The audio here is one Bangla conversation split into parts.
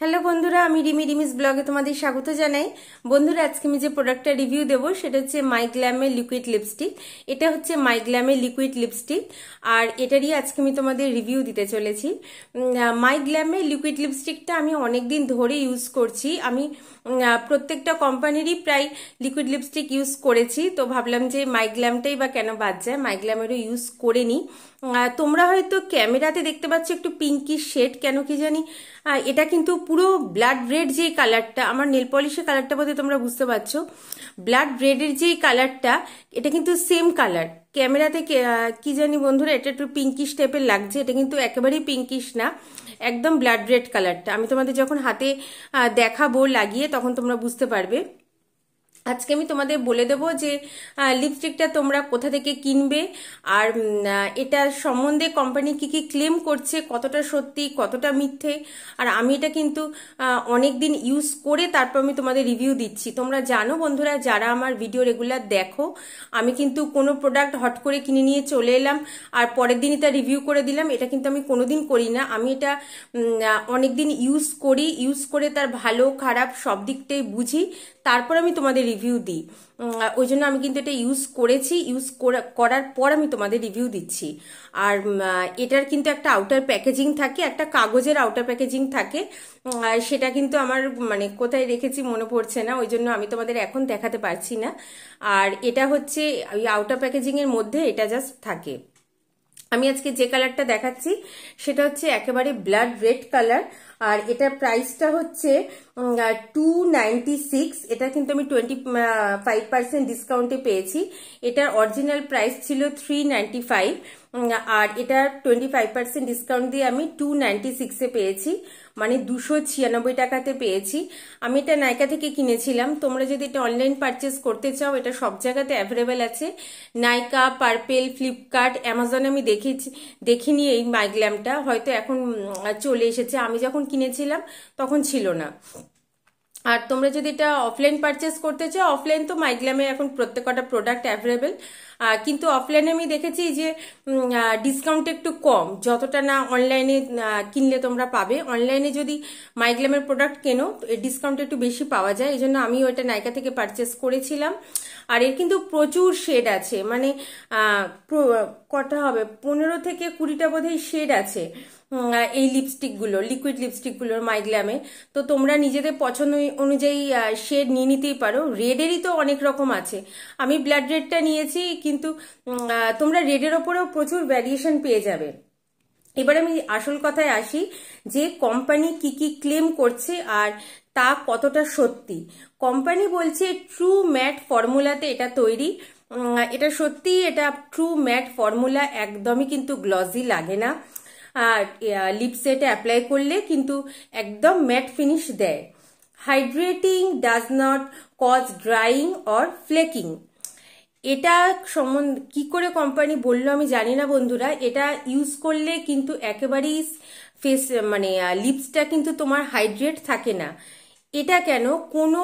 হ্যালো বন্ধুরা, আমি রিমিস ব্লগে তোমাদের স্বাগত জানাই। বন্ধুরা, আজকে আমি যে প্রোডাক্টটা রিভিউ দেবো সেটা হচ্ছে মাইগ্ল্যামের লিকুইড লিপস্টিক। এটা হচ্ছে মাইগ্ল্যামের লিকুইড লিপস্টিক, আর এটারই আজকে আমি তোমাদের রিভিউ দিতে চলেছি। মাইগ্ল্যামের লিকুইড লিপস্টিকটা আমি অনেক দিন ধরে ইউজ করছি। আমি প্রত্যেকটা কোম্পানিরই প্রায় লিকুইড লিপস্টিক ইউজ করেছি, তো ভাবলাম যে মাইগ্ল্যামটাই বা কেন বাদ যায়, মাইগ্ল্যামেরও ইউজ করে নিই। তোমরা হয়তো ক্যামেরাতে দেখতে পাচ্ছ একটু পিঙ্কিশ শেড, কেন কি জানি। এটা কিন্তু পুরো ব্লাড রেড যে কালারটা, আমার নেল পলিশের কালারটা বোধহয় তোমরা বুঝতে পারছো। ব্লাড রেডের যে কালারটা, এটা কিন্তু সেম কালার। ক্যামেরাতে কি জানি বন্ধুরা, এটা একটু পিঙ্কিশ টাইপের লাগছে, এটা কিন্তু একেবারেই পিঙ্কিশ না, একদম ব্লাড রেড কালারটা। আমি তোমাদের যখন হাতে দেখাবো লাগিয়ে, তখন তোমরা বুঝতে পারবে। আজকে আমি তোমাদের বলে দেবো যে লিপস্টিকটা তোমরা কোথা থেকে কিনবে, আর এটার সম্বন্ধে কোম্পানি কি কি ক্লেম করছে, কতটা সত্যি কতটা মিথ্যে। আর আমি এটা কিন্তু অনেক দিন ইউজ করে তারপর আমি তোমাদের রিভিউ দিচ্ছি। তোমরা জানো বন্ধুরা, যারা আমার ভিডিও রেগুলার দেখো, আমি কিন্তু কোনো প্রোডাক্ট হট করে কিনে নিয়ে চলে এলাম আর পরের দিনই তা রিভিউ করে দিলাম, এটা কিন্তু আমি কোনোদিন করি না। আমি এটা অনেক দিন ইউজ করি, ইউজ করে তার ভালো খারাপ সব দিকটাই বুঝি, তারপর আমি তোমাদের রিভিউ দিই। ওই জন্য আমি কিন্তু এটা ইউজ করেছি, ইউজ করার পর আমি তোমাদের রিভিউ দিচ্ছি। আর এটার কিন্তু একটা আউটার প্যাকেজিং থাকে, একটা কাগজের আউটার প্যাকেজিং থাকে। সেটা কিন্তু আমার কোথায় রেখেছি মনে পড়ছে না, ওই জন্য আমি তোমাদের এখন দেখাতে পারছি না। আর এটা হচ্ছে ওই আউটার প্যাকেজিং এর মধ্যে এটা জাস্ট থাকে। আমি আজকে যে কালারটা দেখাচ্ছি সেটা হচ্ছে একেবারে ব্লাড রেড কালার, আর এটার প্রাইসটা হচ্ছে 296। এটা কিন্তু আমি 25% ডিসকাউন্টে পেয়েছি। এটার অরিজিনাল প্রাইস ছিল 395, আর এটা 25% ডিসকাউন্ট দিয়ে আমি 296-এ পেয়েছি, মানে 296 টাকাতে পেয়েছি। আমি এটা নাইকা থেকে কিনেছিলাম। তোমরা যদি এটা অনলাইন পারচেস করতে চাও, এটা সব জায়গাতে অ্যাভেলেবেল আছে। নাইকা, পার্পেল, ফ্লিপকার্ট, অ্যামাজনে আমি দেখিনি এই মাইগ্ল্যামটা, হয়তো এখন চলে এসেছে। আমি যখন কিনেছিলাম তখন ছিল না। আর তোমরা যদি এটা অফলাইন পারচেস করতে চাও, অফলাইন তো মাইগ্ল্যামে এখন প্রত্যেকটা প্রোডাক্ট অ্যাভেলেবেল, কিন্তু অফলাইনে আমি দেখেছি যে ডিসকাউন্ট একটু কম, যতটা না অনলাইনে কিনলে তোমরা পাবে। অনলাইনে যদি মাইগ্ল্যামের প্রোডাক্ট কেনো, ডিসকাউন্ট একটু বেশি পাওয়া যায়, এই জন্য আমিও এটা নাইকা থেকে পারচেস করেছিলাম। আর এর কিন্তু প্রচুর শেড আছে, মানে কটা হবে, 15 থেকে 20টা বোধহয় শেড আছে এই লিপস্টিকগুলো, লিকুইড লিপস্টিকগুলোর মাইগ্ল্যামে। তো তোমরা নিজেদের পছন্দ অনুযায়ী শেড নিয়ে নিতেই পারো। রেডেরই তো অনেক রকম আছে, আমি ব্লাড রেডটা নিয়েছি, কিন্তু তোমরা রেডের ওপরেও প্রচুর ভ্যারিয়েশন পেয়ে যাবে। এবার আমি আসল কথায় আসি যে কোম্পানি কি কি ক্লেম করছে আর তা কতটা সত্যি। কোম্পানি বলছে ট্রু ম্যাট ফর্মুলাতে এটা তৈরি। এটা সত্যি, এটা ট্রু ম্যাট ফর্মুলা, একদমই কিন্তু গ্লসি লাগে না। লিপসে এটা অ্যাপ্লাই করলে কিন্তু একদম ম্যাট ফিনিশ দেয়। Hydrating, does not cause drying or flaking. এটা সম্বন্ধে কি করে কোম্পানি বললো আমি জানি না বন্ধুরা। এটা ইউজ করলে কিন্তু একেবারেই ফেস লিপসটা কিন্তু তোমার হাইড্রেট থাকে না। এটা কেন, কোনো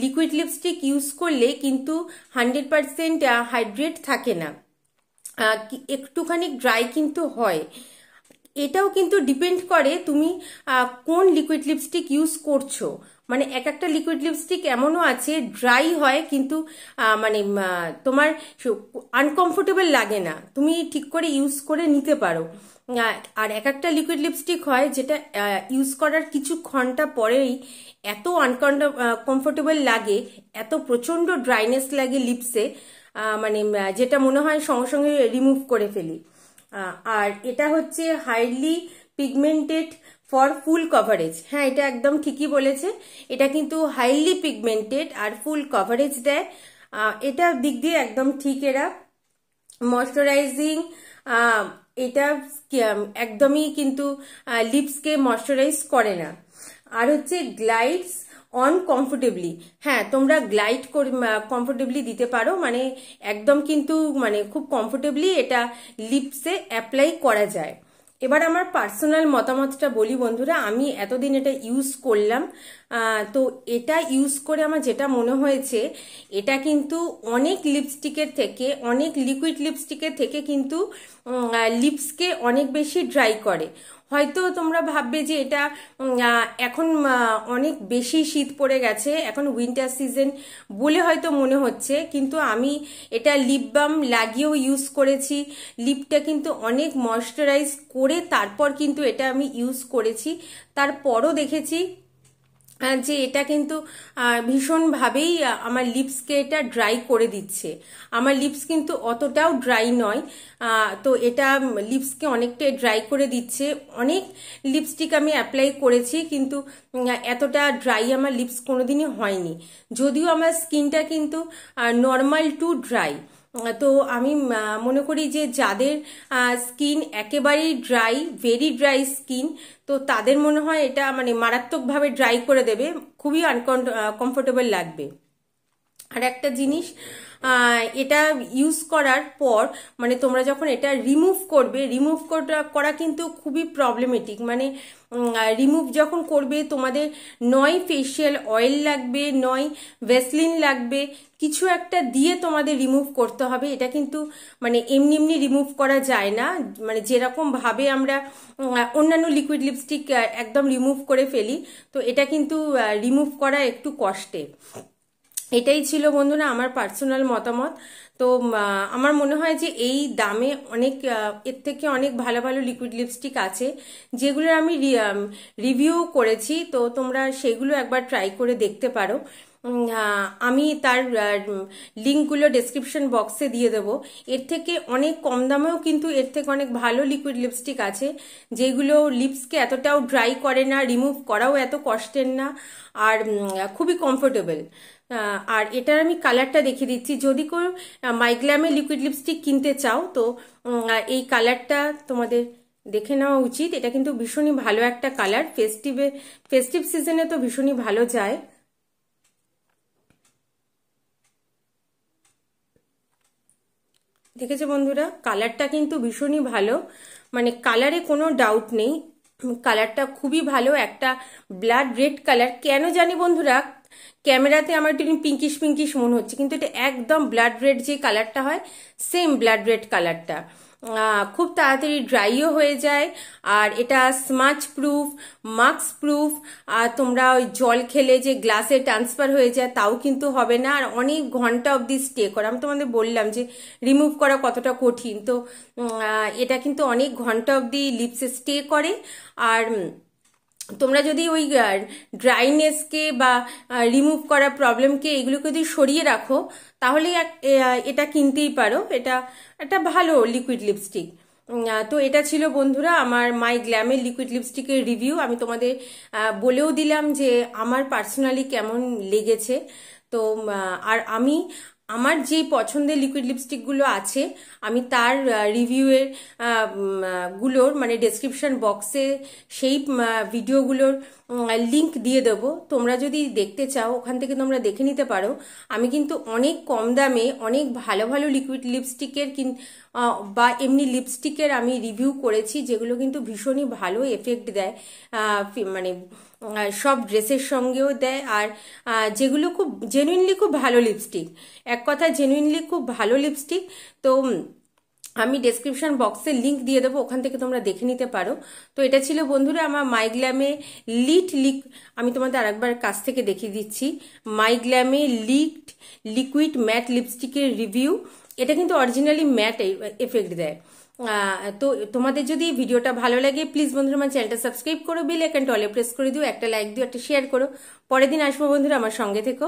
লিকুইড লিপস্টিক ইউজ করলে কিন্তু 100% হাইড্রেট থাকে না, একটুখানি ড্রাই কিন্তু হয়। এটাও কিন্তু ডিপেন্ড করে তুমি কোন লিকুইড লিপস্টিক ইউজ করছো। মানে এক একটা লিকুইড লিপস্টিক এমনও আছে ড্রাই হয়, কিন্তু তোমার আনকমফোর্টেবল লাগে না, তুমি ঠিক করে ইউজ করে নিতে পারো। আর এক একটা লিকুইড লিপস্টিক হয় যেটা ইউজ করার কিছু ঘন্টা পরেই এত আনকমফোর্টেবল লাগে, এত প্রচন্ড ড্রাইনেস লাগে লিপসে, যেটা মনে হয় সঙ্গে সঙ্গে রিমুভ করে ফেলি। আর এটা হচ্ছে highly pigmented for full coverage. হ্যাঁ, এটা একদম ঠিকই বলেছে, এটা কিন্তু হাইলি পিগমেন্টেড আর ফুল কভারেজ দেয়। এটা দিক দিয়ে একদম ঠিক। এরা ময়শ্চারাইজিং, এটা একদমই কিন্তু লিপসকে ময়শ্চারাইজ করে না। আর হচ্ছে গ্লাইডস অন কমফোর্টেবলি। হ্যাঁ, তোমরা গ্লাইড কমফোর্টেবলি দিতে পারো, একদম কিন্তু খুব কমফোর্টেবলি এটা লিপসে অ্যাপ্লাই করা যায়। এবার আমার পার্সোনাল মতামতটা বলি বন্ধুরা। আমি এতদিন এটা ইউজ করলাম, তো এটা ইউজ করে আমার যেটা মনে হয়েছে, এটা কিন্তু অনেক লিপস্টিকের থেকে, অনেক লিকুইড লিপস্টিকের থেকে কিন্তু লিপসকে অনেক বেশি ড্রাই করে। হয়তো তোমরা ভাববে যে এটা এখন অনেক বেশি শীত পড়ে গেছে, এখন উইন্টার সিজন বলে হয়তো মনে হচ্ছে, কিন্তু আমি এটা লিপ বাম লাগিয়েও ইউজ করেছি। লিপটা কিন্তু অনেক ময়শ্চারাইজ করে তারপর কিন্তু এটা আমি ইউজ করেছি, তারপরও দেখেছি যে এটা কিন্তু ভীষণভাবেই আমার লিপসকে এটা ড্রাই করে দিচ্ছে। আমার লিপস কিন্তু অতটাও ড্রাই নয়, তো এটা লিপসকে অনেকটাই ড্রাই করে দিচ্ছে। অনেক লিপস্টিক আমি অ্যাপ্লাই করেছি, কিন্তু এতটা ড্রাই আমার লিপস কোনোদিনই হয়নি, যদিও আমার স্কিনটা কিন্তু নর্মাল টু ড্রাই। তো আমি মনে করি যে যাদের স্কিন একেবারেই ড্রাই, ভেরি ড্রাই স্কিন, তো তাদের মনে হয় এটা মানে মারাত্মকভাবে ড্রাই করে দেবে, খুবই কমফোর্টেবল লাগবে। আর একটা জিনিস, এটা ইউজ করার পর মানে তোমরা যখন এটা রিমুভ করবে, রিমুভ করা কিন্তু খুবই প্রবলেমেটিক। মানে রিমুভ যখন করবে তোমাদের নয় ফেশিয়াল অয়েল লাগবে, নয় ভ্যাসলিন লাগবে, কিছু একটা দিয়ে তোমাদের রিমুভ করতে হবে। এটা কিন্তু মানে এমনি এমনি রিমুভ করা যায় না, মানে যেরকম ভাবে আমরা অন্যান্য লিকুইড লিপস্টিক একদম রিমুভ করে ফেলি, তো এটা কিন্তু রিমুভ করা একটু কষ্টের। এটাই ছিল বন্ধুরা আমার পার্সোনাল মতামত। তো আমার মনে হয় যে এই দামে অনেক এর থেকে অনেক ভালো ভালো লিকুইড লিপস্টিক আছে, যেগুলো আমি রিভিউ করেছি, তো তোমরা সেগুলো একবার ট্রাই করে দেখতে পারো। আমি তার লিঙ্কগুলো ডেসক্রিপশন বক্সে দিয়ে দেবো। এর থেকে অনেক কম দামেও কিন্তু এর থেকে অনেক ভালো লিকুইড লিপস্টিক আছে, যেগুলো লিপসকে এতটাও ড্রাই করে না, রিমুভ করাও এত কষ্টের না, আর খুবই কমফোর্টেবল। আর এটার আমি কালারটা দেখিয়ে দিচ্ছি, যদি কেউ মাইগ্ল্যামে লিকুইড লিপস্টিক কিনতে চাও তো এই কালারটা তোমাদের দেখে নেওয়া উচিত। এটা কিন্তু ভীষণই ভালো একটা কালার, ফেস্টিভ সিজনে তো ভীষণই ভালো যায়। দেখেছো বন্ধুরা, কালারটা কিন্তু ভীষণই ভালো, মানে কালারে কোনো ডাউট নেই, কালারটা খুবই ভালো, একটা ব্লাড রেড কালার। কেন জানি বন্ধুরা ক্যামেরাতে আমার একটু পিঙ্কিশ পিঙ্কিশ মনে হচ্ছে, কিন্তু এটা একদম ব্লাড রেড যে কালারটা হয় সেম ব্লাড রেড কালারটা। খুব তাড়াতাড়ি ড্রাইও হয়ে যায়, আর এটা স্মাচ প্রুফ, মাস্ক প্রুফ, আর তোমরা ওই জল খেলে যে গ্লাসে ট্রান্সফার হয়ে যায় তাও কিন্তু হবে না, আর অনেক ঘন্টা অবধি স্টে করে। আমি তোমাদের বললাম যে রিমুভ করা কতটা কঠিন, তো এটা কিন্তু অনেক ঘন্টা অবধি লিপসে স্টে করে। আর তোমরা যদি ওই ড্রাইনেসকে বা রিমুভ করা প্রবলেমকে এগুলোকে যদি সরিয়ে রাখো, তাহলে এটা কিনতেই পারো। এটা একটা ভালো লিকুইড লিপস্টিক। তো এটা ছিল বন্ধুরা আমার মাই গ্ল্যামের লিকুইড লিপস্টিকের রিভিউ। আমি তোমাদের বলেও দিলাম যে আমার পার্সোনালি কেমন লেগেছে। তো আর আমি আমার যে পছন্দের লিকুইড লিপস্টিকগুলো আছে আমি তার রিভিউয়ের গুলোর মানে ডেসক্রিপশন বক্সে সেই ভিডিওগুলোর লিংক দিয়ে দেবো। তোমরা যদি দেখতে চাও ওখান থেকে তোমরা দেখে নিতে পারো। আমি কিন্তু অনেক কম দামে অনেক ভালো ভালো লিকুইড লিপস্টিকের বা এমনি লিপস্টিকের আমি রিভিউ করেছি, যেগুলো কিন্তু ভীষণই ভালো এফেক্ট দেয়, মানে সব ড্রেসের সঙ্গেও দেয়, আর যেগুলো খুব জেনুইনলি খুব ভালো লিপস্টিক, এক কথা জেনুইনলি খুব ভালো লিপস্টিক। তো আমি ডেসক্রিপশন বক্সে লিংক দিয়ে দেবো, ওখান থেকে তোমরা দেখে নিতে পারো। তো এটা ছিল বন্ধুরা আমার মাইগ্ল্যামে আমি তোমাদের আরেকবার কাছ থেকে দেখিয়ে দিচ্ছি, মাইগ্ল্যামে লিকুইড ম্যাট লিপস্টিকের রিভিউ। এটা কিন্তু অরিজিনালি ম্যাট এফেক্ট দেয়। তো তোমাদের যদি ভিডিওটা ভালো লাগে প্লিজ বন্ধুরা আমার চ্যানেলটা সাবস্ক্রাইব করো, বেল আইকনটা অলে প্রেস করে দিও, একটা লাইক দিও, একটা শেয়ার করো। পরের দিন আসবো বন্ধুরা, আমার সঙ্গে থেকো।